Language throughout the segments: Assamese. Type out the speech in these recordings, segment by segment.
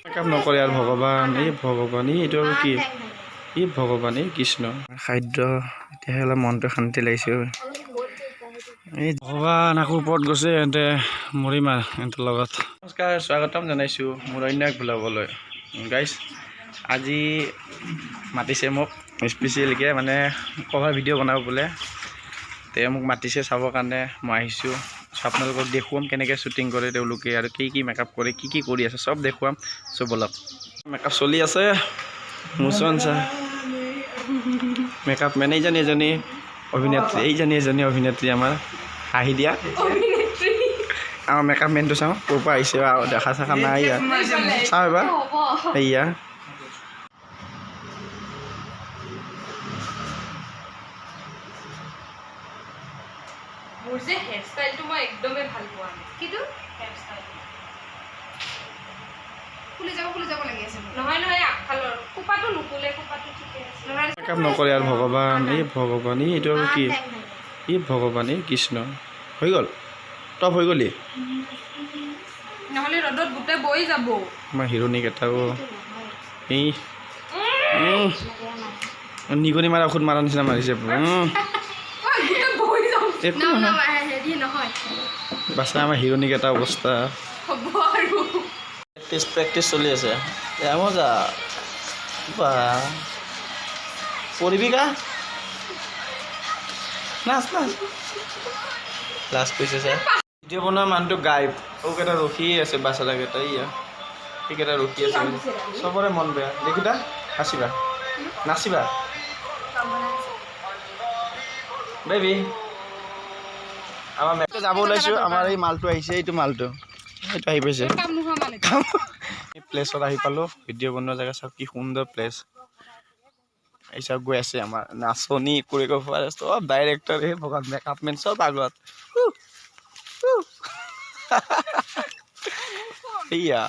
মেকআপ নকৰে আৰু ভগৱান এইটো আৰু কি এই ভগৱান এই কৃষ্ণ খাদ্য এতিয়াহে অলপ মনটো শান্তি লাগিছে এই ভগৱান আকৌ ওপৰত গৈছে এহঁতে মৰিম আৰু এহঁতৰ লগত নমস্কাৰ স্বাগতম জনাইছোঁ মোৰ অন্য এক ব্লগলৈ গাইজ আজি মাতিছে মোক স্পেচিয়েলকৈ মানে কভাৰ ভিডিঅ' বনাব বোলে তেওঁ মোক মাতিছে চাবৰ কাৰণে মই আহিছোঁ আপোনালোকক দেখুৱাম কেনেকৈ শ্বুটিং কৰে তেওঁলোকে আৰু কি মেকআপ কৰে কি কৰি আছে চব দেখুৱাম চব বলক মেকআপ চলি আছে মোচন চা মেকআপ মেন এজনী অভিনেত্ৰী এজনী অভিনেত্ৰী আমাৰ হাঁহি দিয়া আমাৰ মেকআপ মেনটো চাওঁ ক'ৰ পৰা আহিছে দেখা চেখা নাই ইয়াত চাওঁ এবাৰ এয়া মোৰ যে হেয়াৰ ষ্টাইলটো মই একদমেই ভাল পোৱা নাই কিন্তু হেয়াৰ ষ্টাইল খুলি যাব লাগি আছে নহয় আগফালৰ কোপাটো নুকুলে কোপাটো ঠিকে আছে মেকআপ নকৰে আৰু ভগৱান এইটো আৰু কি এই ভগৱান এই কৃষ্ণ হৈ গ'ল টপ হৈ গ'লি নহ'লে ৰ'দত গোটেই বৈ যাব আমাৰ হিৰোইনিক এটাও এই নিগনি মাৰা ঔষধ মাৰা নিচিনা মাৰিছে বাচ্ছা আমাৰ হিৰোইনিক এটা অৱস্থা প্ৰেক্টিচ চলি আছে মজা বা পৰিবি কা নাচ লাষ্ট কৈছে ছাৰ ভিডিঅ' বনোৱা মানুহটো গায়ব সৌকেইটা ৰখিয়ে আছে বাচ্চাকেইটা সেইকেইটা ৰখি আছে চবৰে মন বেয়া দেখিবা নাচিবা বেবি আমাৰ মেপটো যাব ওলাইছোঁ আমাৰ এই মালটো আহিছে এইটো মালটো এইটো আহি পাইছে এই প্লেছত আহি পালোঁ ভিডিঅ' বনোৱা জেগা চাওক কি সুন্দৰ প্লেচ এই চব গৈ আছে আমাৰ নাচনী কোৰিঅ'গ্ৰাফাৰ চব ডাইৰেক্টৰ এই ভগৱান মেকআপ মেন চব আগত এয়া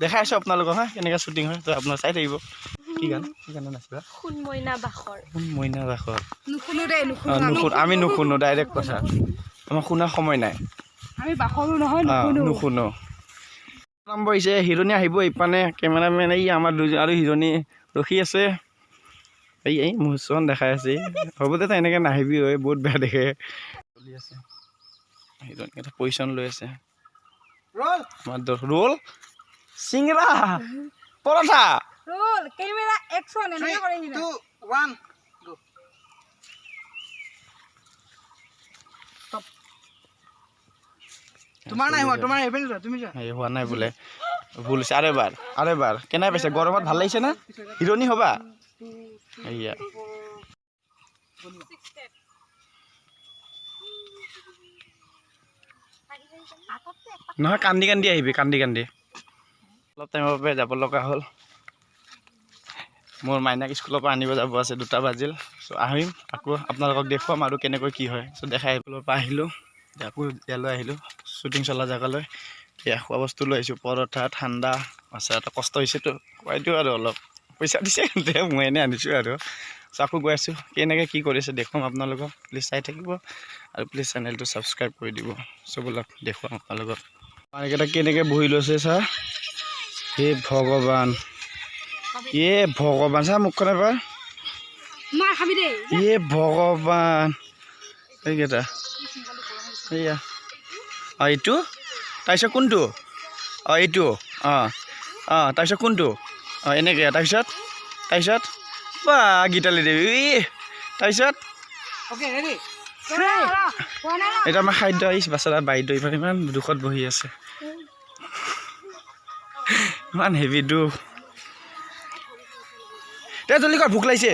দেখাই আছোঁ আপোনালোকক কেনেকৈ শ্বুটিং হয় তো আপোনাৰ চাই থাকিব কি গান নাচিবা সোণ মইনা বাখৰ আমি নুশুনো ডাইৰেক্ট কথা আমাৰ শুনাৰ সময় নাই আমি বাখৰো নহয় নুশুনো নম্বৰ আহিছে হিৰোইনী আহিব ইপানে কেমেৰামেন এই আমাৰ দুজন আৰু হিৰোইনী ৰখি আছে এই মোচন দেখাই আছে হ'ব দে তই এনেকৈ নাহিবি হয় বহুত বেয়া দেখে চলি আছে হিৰোইনী এটা পজিশ্যন লৈ আছে ৰোল চিংৰা পৰঠা ৰোল কেমেৰা একশন এনেকৈ কৰে 3 2 1 গো স্টপ তোমাৰ নাই হোৱা তোমাৰ এভেল তুমি যা এই হোৱা নাই বোলে ভুল হৈছে আৰু এবাৰ কেনে পাইছে গৰমত ভাল লাগিছে না হিৰোইনী হ'বা এয়া নহয় কান্দি আহিবি কান্দি অলপ টাইমৰ বাবে যাব লগা হ'ল মোৰ মাইনাক স্কুলৰ পৰা আনিব যাব আছে 2টা বাজিল চ' আহিম আকৌ আপোনালোকক দেখুৱাম আৰু কেনেকৈ কি হয় চ' দেখাই স্কুলৰ পৰা আহিলোঁ আকৌ ইয়ালৈ আহিলোঁ শ্বুটিং চলা জেগালৈ এয়া খোৱা বস্তু লৈ আহিছোঁ পৰঠা ঠাণ্ডা আচ্ছা এটা কষ্ট হৈছেতো খুৱাই দিওঁ আৰু অলপ পইচা দিছে মই এনেই আনিছোঁ আৰু চ' আকৌ গৈ আছোঁ কেনেকৈ কি কৰিছে দেখুৱাম আপোনালোকক প্লিজ চাই থাকিব আৰু প্লিজ চেনেলটো ছাবস্ক্ৰাইব কৰি দিব চববিলাক দেখুৱাম আপোনালোকক মানুহকেইটা কেনেকৈ বহি লৈছে চা হে ভগৱান চা মুখখন এবাৰ ভগৱান এইকেইটা এইয়া এইটো তাৰপিছত কোনটো এইটো তাৰপিছত কোনটো এনেকৈ তাৰপিছত বা গীতালি দেৱী তাৰপিছত এইটো আমাৰ খাদ্য আহিছে বাচ্ছা বাইদেউ ইমান ইমান দুখত বহি আছে ইমান হেভি দুখ দে জলদি কৰ ভোক লাগিছে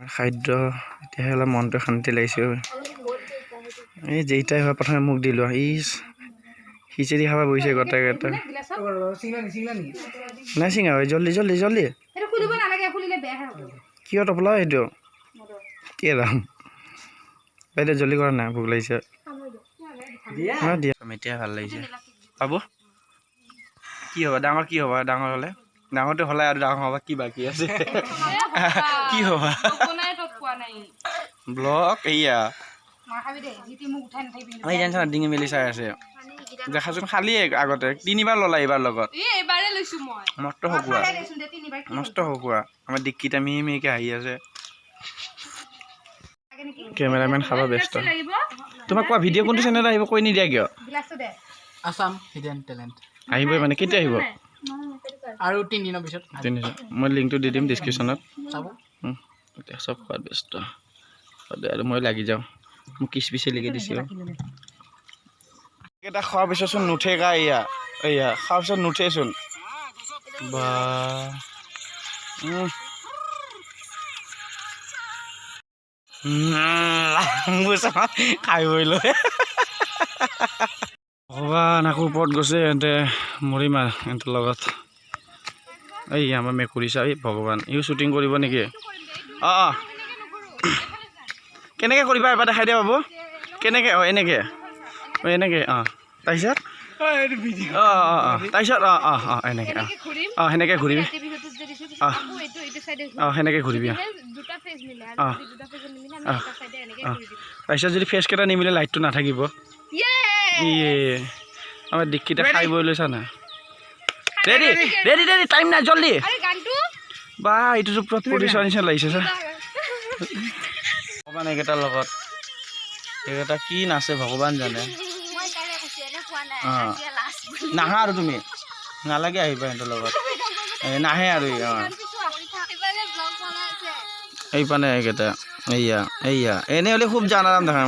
খাদ্য এতিয়াহে অলপ মনটো শান্তি লাগিছে এই যেইটাই হয় প্ৰথমে মোক দিলোঁ খিচিৰি খাব বহিছে গোটেইকেইটা নাই চিঙা হয় জল্দি কিয় টপলা এইটো কি দাম বাইদেউ জল্দি কৰা নাই ভোক লাগিছে দিয়া এতিয়া ভাল লাগিছে পাব কি হ'ব ডাঙৰ কি হ'ব ডাঙৰ হ'লে ডাঙৰটো হ'লে আৰু ডাঙৰ হ'বা কি বাকী আছে কি হ'বা ব্লগ এইয়া এই জানিছা ডিঙি মেলি চাই আছে দেখাচোন খালি আগতে 3বাৰ ল'লা এইবাৰ লগত মস্ত হকুৱা আমাৰ ডিক্কিত আমি মেকে আহি আছে কেমেৰামেন খাব ব্যস্ত তোমাক কোৱা ভিডিঅ' কোনটো চেনেলত আহিব কৈ নিদিয়া কিয় আসাম হিডেন টেলেণ্ট আহিবই মানে কেতিয়া আহিব আৰু 3 দিনৰ পিছত মই লিংকটো দি দিম ডিছক্ৰিপশ্যনত চাব এতিয়া চব খোৱাত ব্যস্ত আৰু মই লাগি যাওঁ মোক কিচপিচে লিখি দিছোঁ এটা খোৱাৰ পিছতচোন নুঠে গা এয়া খোৱাৰ পিছত নুঠেচোন বা খাই বই লৈ ভগৱান আকৌ ওপৰত গৈছে এহেঁতে মৰিম আৰু এহেঁতৰ লগত এই আমাৰ মেকুৰী চা এই ভগৱান ইও শ্বুটিং কৰিব নেকি অঁ কেনেকৈ কৰিবা এবাৰ দেখাই দিয়া বাবু কেনেকৈ এনেকৈ এনেকৈ তাৰপিছত তাৰপিছত এনেকৈ সেনেকৈ ঘূৰিবি সেনেকৈ ঘূৰিবি তাৰপিছত যদি ফেচকেইটা নিমিলে লাইটটো নাথাকিব ইয়ে আমাৰ ডিক্কিতে খাই বৈ লৈছা না ৰেডি ৰেডি ৰেডি টাইম নাই জল্দি বা এইটোতো পুৰা প্ৰডিউচাৰ নিচিনা লাগিছে ছাৰ ভগৱান এইকেইটাৰ লগত এইকেইটা কি নাচে ভগৱান জানে নাহা আৰু তুমি নালাগে আহিবা সিহঁতৰ লগত নাহে আৰু এই পানে এইকেইটা এইয়া এনে হ'লে খুব জানাৰাম দেখা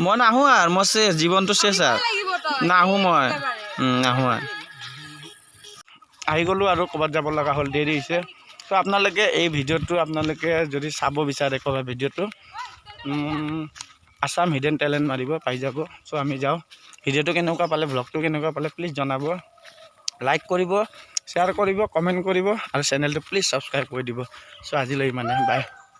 মই নাহোঁ আৰু মই চেছ জীৱনটো চেছ আৰু নাহোঁ মই নাহোঁ আৰু আহি গ'লোঁ আৰু ক'ৰবাত যাব লগা হ'ল দেৰি হৈছে ত' আপোনালোকে এই ভিডিঅ'টো আপোনালোকে যদি চাব বিচাৰে ক'ৰবাত ভিডিঅ'টো আসাম হিডেন টেলেণ্ট মাৰিব পাই যাব চ' আমি যাওঁ ভিডিঅ'টো কেনেকুৱা পালে ভ্লগটো কেনেকুৱা পালে প্লিজ জনাব লাইক কৰিব শ্বেয়াৰ কৰিব কমেণ্ট কৰিব আৰু চেনেলটো প্লিজ ছাবস্ক্ৰাইব কৰি দিব চ' আজিলৈ ইমানে বাই